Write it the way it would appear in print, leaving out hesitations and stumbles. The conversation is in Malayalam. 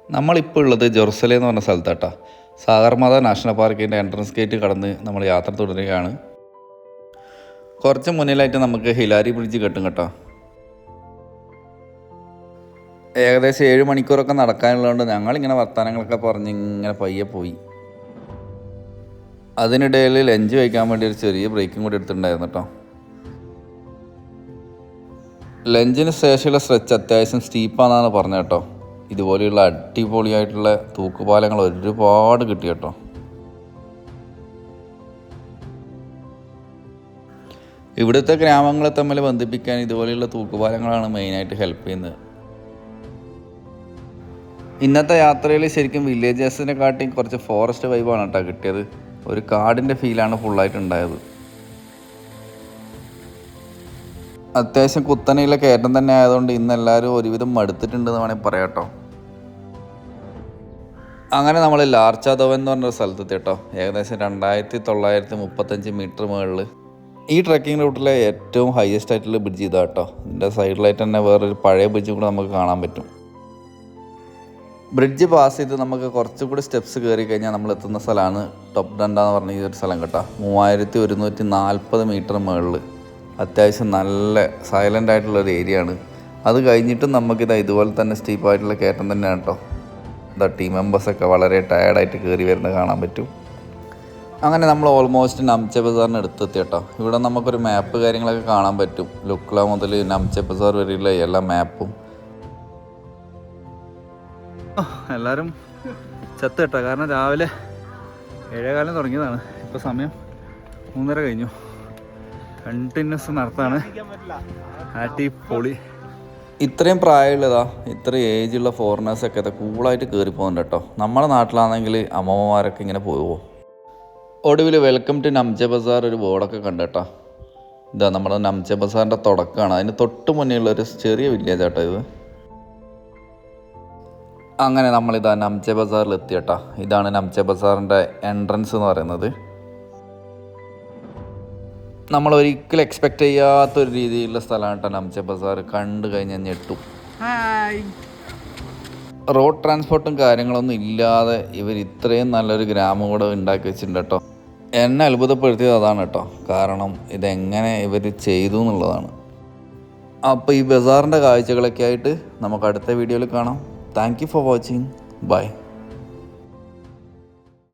നമ്മളിപ്പോൾ ഉള്ളത് ജെറുസലേം എന്ന് പറഞ്ഞ സ്ഥലത്താട്ടോ. സാഗർമാത നാഷണൽ പാർക്കിൻ്റെ എൻട്രൻസ് ഗേറ്റ് കടന്ന് നമ്മൾ യാത്ര തുടരുകയാണ്. കുറച്ച് മുന്നിലായിട്ട് നമുക്ക് ഹിലാരി ബ്രിഡ്ജ് കിട്ടും കേട്ടോ. ഏകദേശം 7 മണിക്കൂറൊക്കെ നടക്കാനുള്ളതുകൊണ്ട് ഞങ്ങളിങ്ങനെ വർത്തമാനങ്ങളൊക്കെ പറഞ്ഞ് ഇങ്ങനെ പയ്യെ പോയി. അതിനിടയിൽ ലഞ്ച് കഴിക്കാൻ വേണ്ടി ഒരു ചെറിയ ബ്രേക്കും കൂടി എടുത്തിട്ടുണ്ടായിരുന്നു കേട്ടോ. ലഞ്ചിന് ശേഷമുള്ള സ്ട്രെച്ച് അത്യാവശ്യം സ്റ്റീപ്പാണെന്നാണ് പറഞ്ഞത് കേട്ടോ. ഇതുപോലെയുള്ള അടിപൊളിയായിട്ടുള്ള തൂക്കുപാലങ്ങൾ ഒരുപാട് കിട്ടി കേട്ടോ. ഇവിടുത്തെ ഗ്രാമങ്ങളെ തമ്മിൽ ബന്ധിപ്പിക്കാൻ ഇതുപോലെയുള്ള തൂക്കുപാലങ്ങളാണ് മെയിനായിട്ട് ഹെൽപ്പ് ചെയ്യുന്നത്. ഇന്നത്തെ യാത്രയിൽ ശരിക്കും വില്ലേജസിനെ കാട്ടി കുറച്ച് ഫോറസ്റ്റ് വൈബാണ് കേട്ടോ കിട്ടിയത്. ഒരു കാടിൻ്റെ ഫീലാണ് ഫുള്ളായിട്ടുണ്ടായത്. അത്യാവശ്യം കുത്തനെയുള്ള കയറ്റം തന്നെ ആയതുകൊണ്ട് ഇന്ന് എല്ലാവരും ഒരുവിധം മടുത്തിട്ടുണ്ടെന്ന് വേണമെങ്കിൽ പറയാം കേട്ടോ. അങ്ങനെ നമ്മൾ ലാർച്ചാദവൻ എന്ന് പറഞ്ഞൊരു സ്ഥലത്തെത്തി കേട്ടോ. ഏകദേശം 2935 മീറ്റർ മുകളിൽ. ഈ ട്രക്കിംഗ് റൂട്ടിലെ ഏറ്റവും ഹയസ്റ്റ് ആയിട്ടുള്ള ബ്രിഡ്ജ് ഇതാ കേട്ടോ. ഇതിൻ്റെ സൈഡിലായിട്ട് തന്നെ വേറൊരു പഴയ ബ്രിഡ്ജും കൂടെ നമുക്ക് കാണാൻ പറ്റും. ബ്രിഡ്ജ് പാസ് ചെയ്ത് നമുക്ക് കുറച്ചുകൂടി സ്റ്റെപ്സ് കയറി കഴിഞ്ഞാൽ നമ്മൾ എത്തുന്ന സ്ഥലമാണ് ടോപ്പ് ഡണ്ട എന്ന് പറഞ്ഞ ഈ ഒരു സ്ഥലം കേട്ടോ. 3140 മീറ്റർ മുകളിൽ. അത്യാവശ്യം നല്ല സൈലൻ്റ് ആയിട്ടുള്ളൊരു ഏരിയ ആണ്. അത് കഴിഞ്ഞിട്ടും നമുക്കിത് ഇതുപോലെ തന്നെ സ്റ്റീപ്പായിട്ടുള്ള കയറ്റം തന്നെയാണ് കേട്ടോ. ഇതാ ടീം മെമ്പേഴ്സൊക്കെ വളരെ ടയർഡായിട്ട് കയറി വരുന്നത് കാണാൻ പറ്റും. അങ്ങനെ നമ്മൾ ഓൾമോസ്റ്റ് നംചെ ബസാറിന് അടുത്തെത്തി കേട്ടോ. ഇവിടെ നമുക്കൊരു മാപ്പ് കാര്യങ്ങളൊക്കെ കാണാൻ പറ്റും. ലുക്ല മുതൽ നംചെ ബസാർ വരെയുള്ള എല്ലാ മാപ്പും. എല്ലാവരും ചത്ത് കേട്ടോ. കാരണം രാവിലെ 7:15 തുടങ്ങിയതാണ്. ഇപ്പോൾ സമയം 3:30 കഴിഞ്ഞു. കണ്ടിന്യൂസ് നടത്താണ്. അടിപൊളി. ഇത്രയും പ്രായമുള്ളതാ, ഇത്രയും ഏജുള്ള ഫോറിനേഴ്സൊക്കെ ഇത് കൂളായിട്ട് കയറി പോകുന്നുണ്ട് കേട്ടോ. നമ്മുടെ നാട്ടിലാണെങ്കിൽ അമ്മമ്മമാരൊക്കെ ഇങ്ങനെ പോകുമോ. ഒടുവിൽ വെൽക്കം ടു നംചെ ബസാർ ഒരു ബോർഡൊക്കെ കണ്ടു കേട്ടോ. ഇതാ നമ്മുടെ നംചെ ബസാറിൻ്റെ തുടക്കമാണ്. അതിന് തൊട്ട് മുന്നേയുള്ളൊരു ചെറിയ വില്ലേജ് കേട്ടോ ഇത്. അങ്ങനെ നമ്മളിതാ നംചെ ബസാറിൽ എത്തി കേട്ടോ. ഇതാണ് നംചെ ബസാറിൻ്റെ എൻട്രൻസ് എന്ന് പറയുന്നത്. നമ്മൾ ഒരിക്കലും എക്സ്പെക്റ്റ് ചെയ്യാത്തൊരു രീതിയിലുള്ള സ്ഥലമാണ് കേട്ടോ നംചെ ബസാർ. കണ്ടു കഴിഞ്ഞാൽ ഞെട്ടും. റോഡ് ട്രാൻസ്പോർട്ടും കാര്യങ്ങളൊന്നും ഇല്ലാതെ ഇവർ ഇത്രയും നല്ലൊരു ഗ്രാമം കൂടെ ഉണ്ടാക്കി വെച്ചിട്ടുണ്ട് കേട്ടോ. എന്നെ അത്ഭുതപ്പെടുത്തിയത് അതാണ് കേട്ടോ. കാരണം ഇതെങ്ങനെ ഇവർ ചെയ്തു എന്നുള്ളതാണ്. അപ്പോൾ ഈ ബസാറിൻ്റെ കാഴ്ചകളൊക്കെ ആയിട്ട് നമുക്ക് അടുത്ത വീഡിയോയിൽ കാണാം. Thank you for watching. By.